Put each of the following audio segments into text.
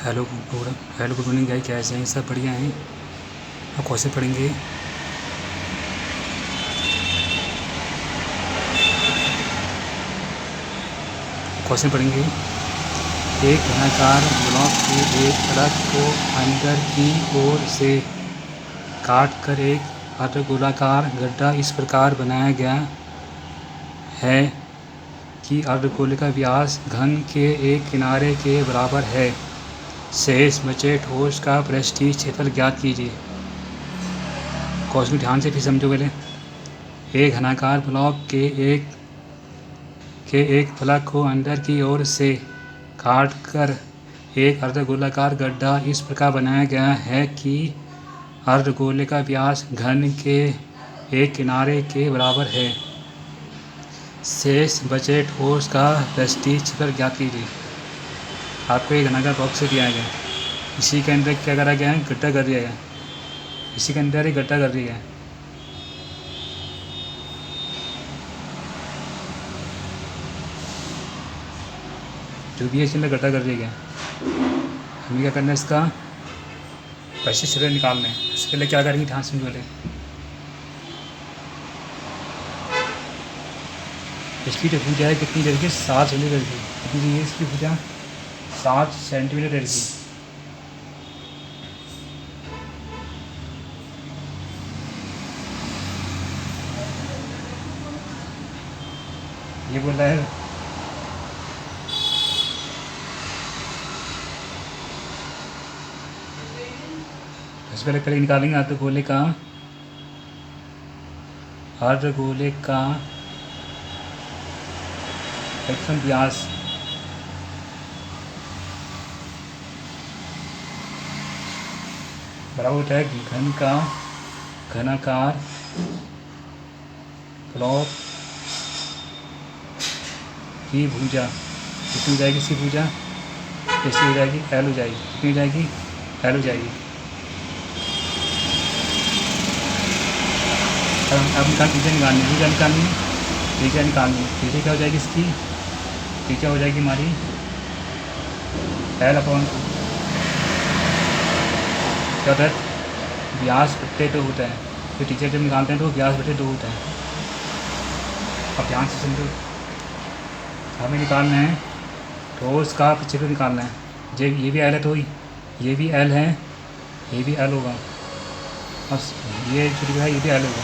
Hello good morning guys, कैसे हैं? सब बढ़िया हैं। अब क्वेश्चन पढ़ेंगे। एक घनाकार ब्लॉक के एक सड़क को अंदर की ओर से काट कर एक अर्धगोलाकार गड्ढा इस प्रकार बनाया गया है कि अर्धगोले का व्यास घन के एक किनारे के बराबर है। शेष बचे ठोस का पृष्ठीय क्षेत्रफल ज्ञात कीजिए। क्वेश्चन ध्यान से फिर समझो। पहले एक घनाकार ब्लॉक के एक फलक को अंदर की ओर से काट कर एक अर्धगोलाकार गड्ढा इस प्रकार बनाया गया है कि अर्धगोले का व्यास घन के एक किनारे के बराबर है। शेष बचे ठोस का पृष्ठीय क्षेत्रफल ज्ञात कीजिए। आपको एक घनाकार बॉक्स से दिया गया, इसी के अंदर क्या करा गया है? गड्ढा कर दिया गया। इसी के अंदर एक गड्ढा कर दिया गया। जो भी है इसके अंदर गड्ढा कर दिया गया। हमें क्या करना है? इसका पृष्ठीय क्षेत्रफल निकालना है। इसके पहले क्या करेंगे? ध्यान से बोले। इसकी जो भुजा है कितनी रहेगी? 7 सेंटीमीटर की। कितनी चाहिए इसकी भुजा? 7 सेंटीमीटर रहेगी। ये बोल रहा है सबसे पहले निकालेंगे अर्धगोले का सेक्शन व्यास बराबर होता है घन का घनाकार ब्लॉक की भुजा। कितनी हो जाएगी इसकी भुजा? कैसी हो जाएगी? एल हो जाएगी। कितनी हो जाएगी? एल हो जाएगी। अब निकाल त्रिज्या निकालनी है। त्रिज्या निकालनी है। त्रिज्या क्या हो जाएगी इसकी? त्रिज्या हो जाएगी हमारी एल अपॉन क्या होता है? व्यास बट्टे 2 होता है। तो त्रिज्या जब निकालते हैं तो व्यास बट्टे 2 होता है। अब ध्यान से समझो। हमें निकालना है ठोस का क्षेत्रफल निकालना है। जब ये भी एल है तो ये भी एल है, ये भी एल होगा, और ये जो है ये भी एल होगा।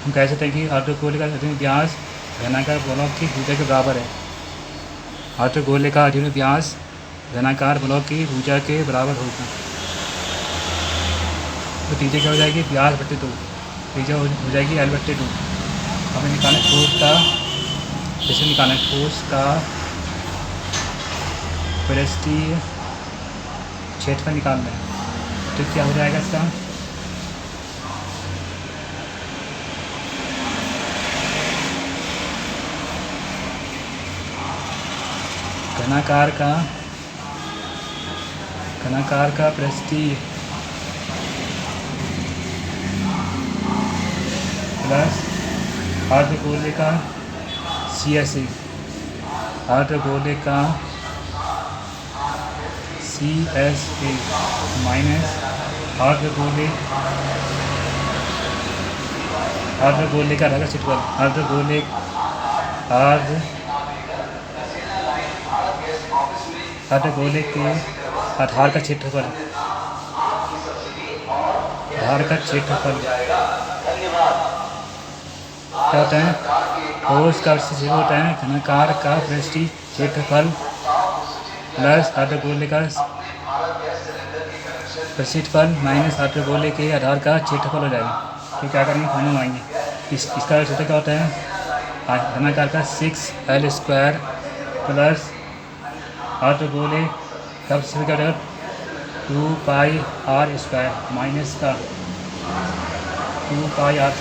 हम कह सकते हैं कि अर्धगोले का व्यास घनाकार ब्लॉक की भुजा के बराबर है। अर्धगोले का व्यास घनाकार ब्लॉक की भुजा के बराबर होगा। तो त्रिज्या क्या हो जाएगी? व्यास बट्टे 2। त्रिज्या हो जाएगी एल बट्टे 2। हमें निकालना ठोस का, जैसे निकालना है ठोस का पृष्ठीय क्षेत्रफल निकालना है। तो क्या हो जाएगा इसका? घनाकार का पृष्ठीय प्लस अर्धगोले का CSA, अर्धगोले का CSA माइनस अर्धगोले का रहेगा क्षेत्रफल। अर्धगोले के आधार का क्षेत्रफल क्या होता है? ठोस का क्षेत्रफल होता है घनाकार का पृष्ठीय क्षेत्रफल प्लस अर्धगोले का क्षेत्रफल माइनस अर्धगोले के आधार का क्षेत्रफल हो जाएगा। तो क्या करेंगे? फाइनल आएंगे। इसका क्षेत्रफल क्या होता है? घनाकार का 6L² प्लस अर्धगोले का क्षेत्रफल क्या हो जाएगा? 2πr² माइनस का 2πr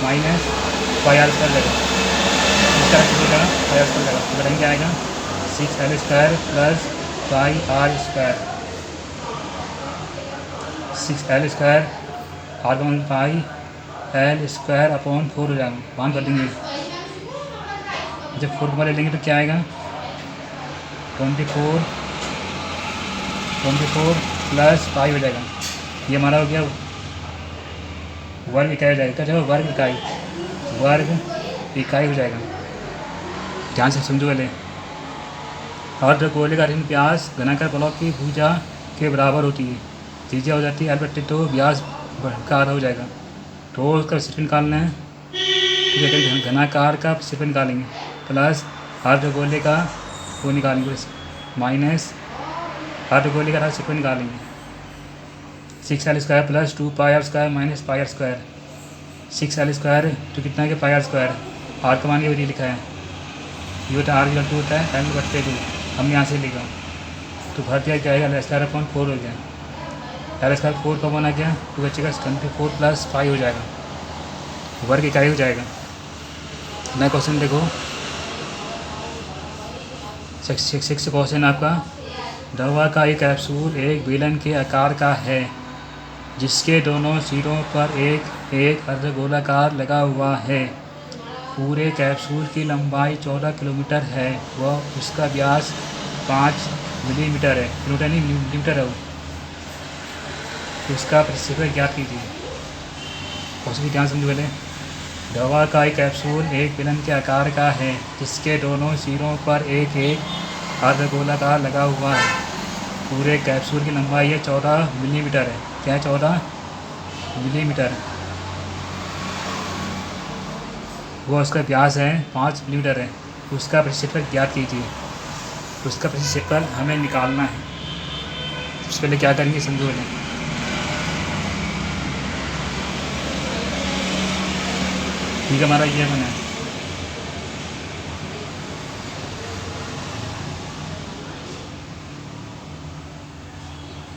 माइनस πr² लगेगा। इसका क्षेत्रफल πr² लगेगा। तो करेंगे क्या आएगा? 6L² plus πr²। 6L² R1 πL² upon 4 हो जाएगा। मान कर देंगे। जब 4 को ले लेंगे तो क्या आएगा? 24 प्लस 5 हो जाएगा। ये हमारा हो गया वर्ग इकाई हो जाएगा। क्या हो वर्ग इकाई हो जाएगा। ध्यान से समझो पहले। अर्धगोले का ऋण व्यास घनाकार ब्लॉक की भुजा के बराबर होती है। त्रिज्या हो जाती है r/2, तो व्यास का आधा हो जाएगा। तो उसका क्षेत्रफल निकालना है, तो घनाकार का क्षेत्रफल निकालेंगे प्लस अर्धगोले का वो निकालेंगे माइनस अर्धगोले का क्षेत्रफल निकालेंगे। 6r² plus 2πr² minus πr²। 6r² तो कितना है कि πr²। r का मान ये लिखा है, ये होता है r/2 होता है n/2। हम यहाँ से लिखा तो भर दिया क्या आएगा l²/4 हो गया। l²/4 का मान आ गया तो बचेगा 24 प्लस 5 हो जाएगा, वर्ग इकाई हो जाएगा। नया क्वेश्चन देखो, 6 क्वेश्चन आपका। दवा का एक कैप्सूल एक बेलन के आकार का है जिसके दोनों सिरों पर एक एक अर्धगोलाकार लगा हुआ है। पूरे कैप्सूल की लंबाई 14 किलोमीटर है व उसका व्यास 5 मिलीमीटर है। किलोमीटर नहीं मिलीमीटर है वो। उसका प्रतिशत ज्ञात कीजिए। क्वेश्चन की ध्यान समझो पहले। दवा का एक कैप्सूल एक बेलन के आकार का है जिसके दोनों सिरों पर एक एक अर्धगोलाकार लगा हुआ है। पूरे कैप्सूल की लंबाई है 14 मिलीमीटर है। क्या है 14 मिलीमीटर। वो उसका व्यास है 5 मिलीमीटर है। उसका प्रतिशतफल ज्ञात कीजिए। उसका प्रतिशतफल हमें निकालना है। उससे पहले क्या करेंगे समझो लें। ठीक है, हमारा ये बना है।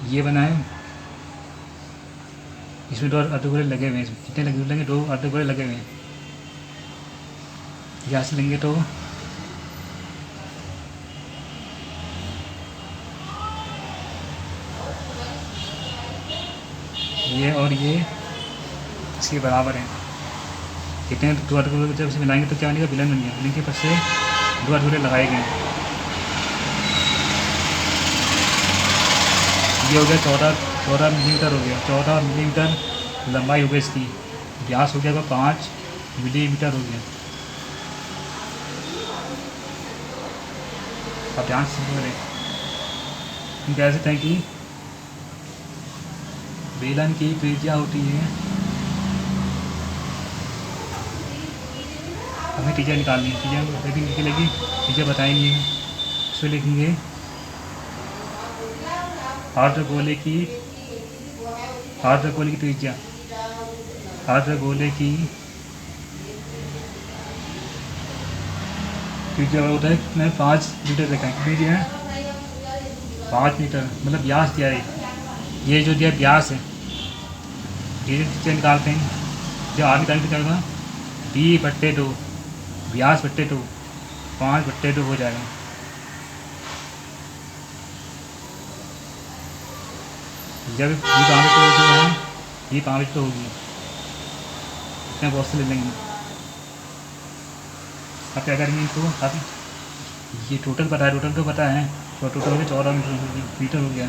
ये बना है, इसमें 2 अर्धगोले लगे हुए हैं। कितने लगे 2 अर्धगोले लगे हुए हैं। यहाँ से लेंगे तो ये और ये इसके बराबर है। कितने 2 अर्धगोले जब इसे मिलाएंगे तो क्या बनेगा, बेलन बन गया। बेलन के ऊपर से 2 अर्धगोले लगाए गए। ये हो गया 14 मिलीमीटर हो गया। 14 मिलीमीटर लंबाई हो गई इसकी। व्यास हो गया 5 मिलीमीटर हो गया। अब ध्यान से समझो। हम कह सकते हैं कि बेलन की त्रिज्या होती है, हमें त्रिज्या निकालनी है। त्रिज्या लेकिन निकलेगी, त्रिज्या बताएंगे उसमें लिखेंगे अर्धगोले की त्रिज्या। अर्धगोले की त्रिज्या होता है कितना, 5 मीटर रखा है। कितनी दिया है 5 मीटर, मतलब व्यास दिया है। ये जो दिया व्यास है, ये त्रिज्या निकालते हैं। जब आर निकालेंगे तो क्या होगा d/2 व्यास/2 5/2 हो जाएगा। जब ये 5/2 जो है ये 5/2 होगी, इतना बहुत से ले लेंगे। अब क्या करेंगे इनको, अब ये टोटल पता है, टोटल तो पता है तो टोटल हो गया 14 मीटर हो गया।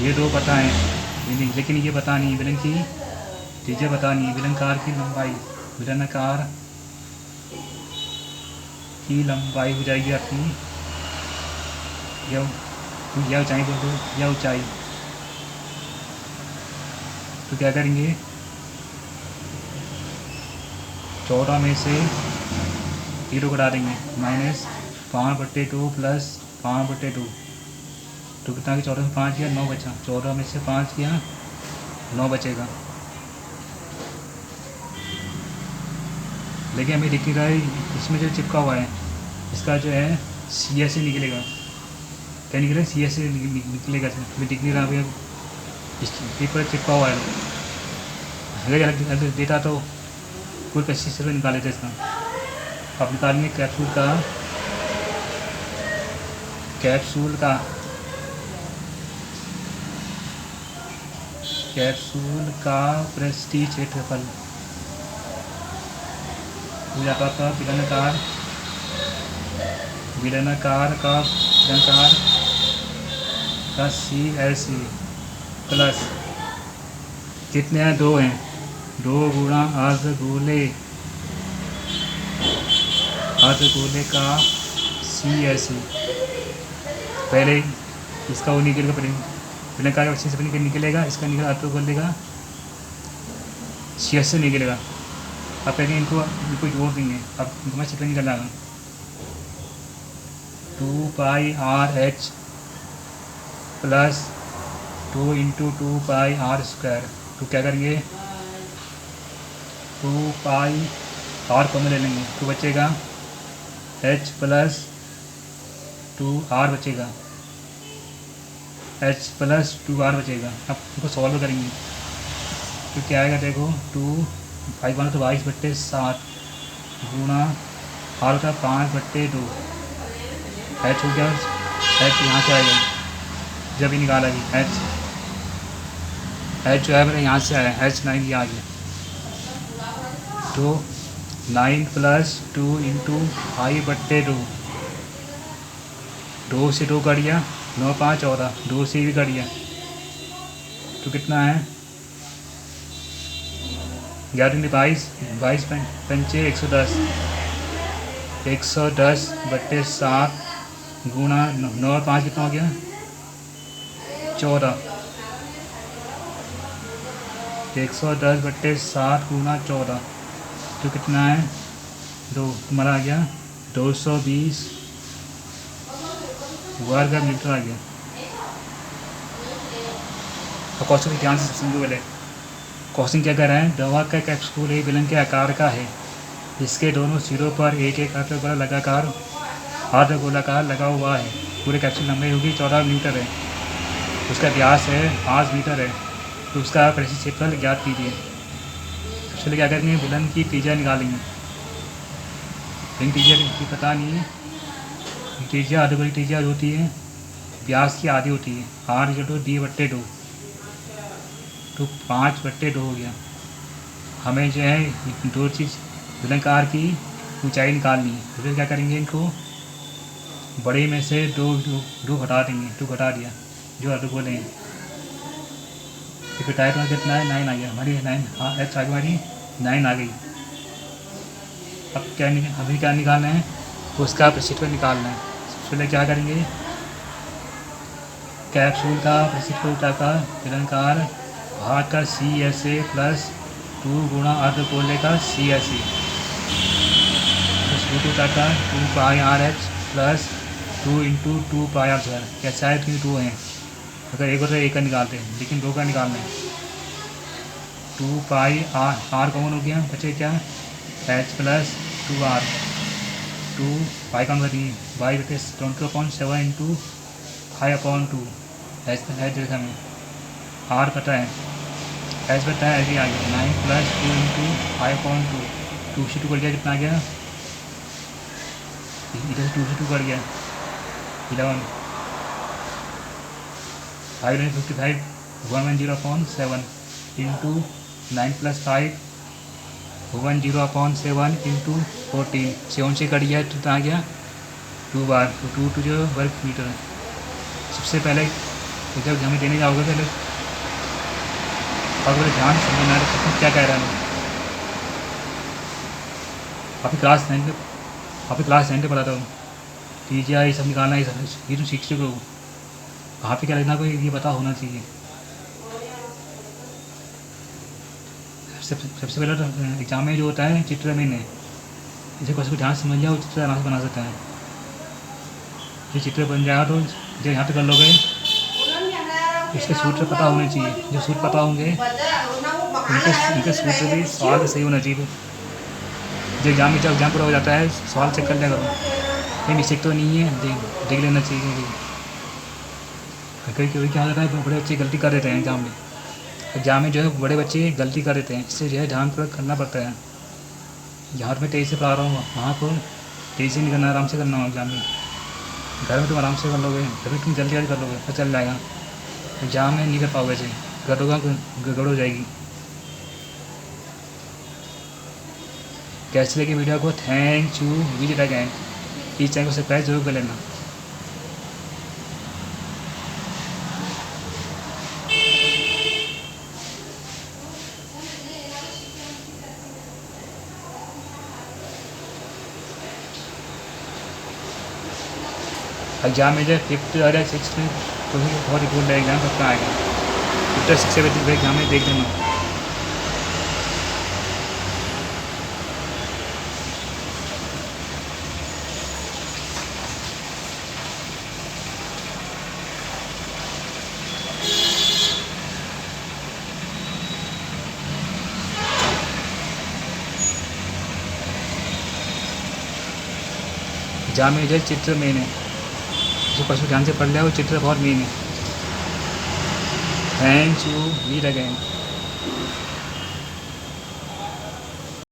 ये 2 पता है लेकिन ये पता नहीं, बेलन की त्रिज्या पता नहीं। बेलनाकार की लंबाई, बेलनाकार की लंबाई हो जाएगी आपकी यह ऊंचाई बोल दो, यह ऊंचाई। तो क्या करेंगे 14 में से 0 घटा देंगे, माइनस 5/2 प्लस 5/2। तो कितना कि 14 में 5 किया 9 बचा। 14 में से 5 किया 9 बचेगा। लेकिन हमें दिख नहीं रहा है इसमें जो चिपका हुआ है, इसका जो है CSA निकलेगा। क्या निकलेगा, CSA निकलेगा। इसमें दिख नहीं रहा अभी, इस पेपर चिपका हुआ है। अगर देता तो कोई 25 रुपये निकाले थे इसका। अब निकालेंगे कैप्सूल का पृष्ठीय क्षेत्रफल हो जाता था बेलनाकार का गुणाकार का CSE प्लस कितने हैं, 2 हैं, 2 गुणा अर्धगोले का CSE। पहले इसका वो निकलेगा, गुणाकार का CSE निकलेगा, इसका निकलेगा अर्धगोले का CSE निकलेगा। अब पहले इनको जोड़ देंगे। अब मैं चित्र निकल आएगा 2πRH प्लस 2 × 2πR²। तो क्या करेंगे, 2πR को ले लेंगे, तो बचेगा H प्लस 2R बचेगा, H प्लस 2R बचेगा। अब इसको सॉल्व करेंगे तो क्या आएगा, देखो 2 5 तो 22/7 गुणा R का 5/2 H हो गया। H यहाँ से आएगा, जब ही निकाला जी H जो है मेरे यहाँ से आया, H9 ये आ गया। तो 9 प्लस 2 × 5/2, 2 से 2 कट गया, 9 5 14, 2 से भी कट गया, तो कितना है 11 22 22 पंचे 110, 110/7 गुणा 9 और 5 कितना हो गया 14, 110/7 गुणा 14, तो कितना है 2, हमारा आ गया 220 वर्ग मीटर आ गया। और क्वेश्चन ध्यान से समझो पहले। क्वेश्चन क्या कर रहा है, दवा का कैप्सूल एक बेलन के आकार का है, इसके दोनों सिरों पर एक एक अर्धगोला लगाकार अर्धगोलाकार लगा हुआ है। पूरे कैप्सूल लंबाई होगी 14 मीटर है, उसका व्यास है 5 मीटर है, तो उसका परिचित क्षेत्रफल ज्ञात कीजिए। सबसे पहले क्या करेंगे, बेलन की त्रिज्या निकालेंगे। लेकिन त्रिज्या की पता नहीं है, त्रिज्या अर्धगोली त्रिज्या होती है व्यास की आधी होती है, R = D/2, तो 5/2 हो गया। हमें जो है 2 चीज़ बेलनाकार की ऊंचाई निकालनी है। तो फिर क्या करेंगे, इनको बड़े में से 2 घटा देंगे, 2 घटा दिया जो अर्धगोले हैं। फिर टाइट में कितना है 9 आ गया, हमारी 9 हाँ H आ गई, हमारी 9 आ गई। अब अभी क्या निकालना है, उसका क्षेत्रफल निकालना है। सबसे पहले क्या करेंगे, कैप्सूल का क्षेत्रफल का बेलनाकार भाग का CSA प्लस 2 गुणा अर्धगोले का CSE, तो का 2πRH प्लस 2 × 2πR²। क्या शायद 2 हैं, अगर एक होता है एक का निकालते हैं, लेकिन 2 का निकालना है। 2πR कॉमन हो गया, बचे क्या H plus 2R, 2 pi common करिए 20/7 × 5/2 H देखा मैं, R पता है, H पता है, ऐसे आ गया 9 प्लस 2 × 5/2, 2 से 2 कट गया, कितना आ गया, इधर से 2 से 2 कट गया 11, 555 110/7 × 9 + 5 110/7 × 14, 7 से कट गया तो आ गया 2 बार, तो 2 जो वर्ग मीटर है। सबसे पहले जब हमें देने जाओगे पहले और बड़े ध्यान समझना है क्या कह रहा है। आपकी क्लास 9 पे पढ़ा था TGI ये सब निकालना, ये तो सीख चुके हो। वहाँ पे क्या लिखना कोई ये पता होना चाहिए। सबसे पहले तो एग्जाम में जो होता है चित्र में नहीं, इसे क्वेश्चन को ध्यान समझ लिया वो चित्र आराम से बना सकता है। ये चित्र बन जाएगा तो जो यहाँ पे कर लोगे इसके सूत्र पता होने चाहिए। जो सूत्र पता होंगे इनके सूत्र भी सवाल सही होना चाहिए। जो एग्जाम में जब एग्जाम पूरा हो जाता है सवाल चेक कर लिया करो, कहीं मिस्टेक तो नहीं है, देख लेना चाहिए। कभी क्या होता है बड़े बच्चे गलती कर देते हैं एग्जाम में जो है बड़े बच्चे गलती कर देते हैं, इससे जो है ध्यानपूर्वक करना पड़ता है। यहाँ पर मैं तेज़ी से पढ़ा रहा हूँ, वहाँ पर तेज़ी से नहीं करना, आराम से करना हो। एग्जाम में घर में तुम आराम से कर लोगे, कभी तुम जल्दी कर लोगे तो चल जाएगा। एग्जाम में नहीं कर पाओगे, ऐसे गड़बड़ हो जाएगी। कैसे लगी वीडियो को, थैंक यू, वीडियो अगेन। इस चैनल को सब्सक्राइब जरूर कर लेना। एग्जाम में जो फिफ्थ अरे सिक्स में कोई बहुत रिपोर्ट एग्जाम सबका आएगा। फिफ्थ सिक्स सेवन एग्जाम में देख लेना। एग्जाम में जो चित्र मेन है, जो पशु ध्यान से पढ़ लिया वो चित्र बहुत मेन है। Thank you, meet again.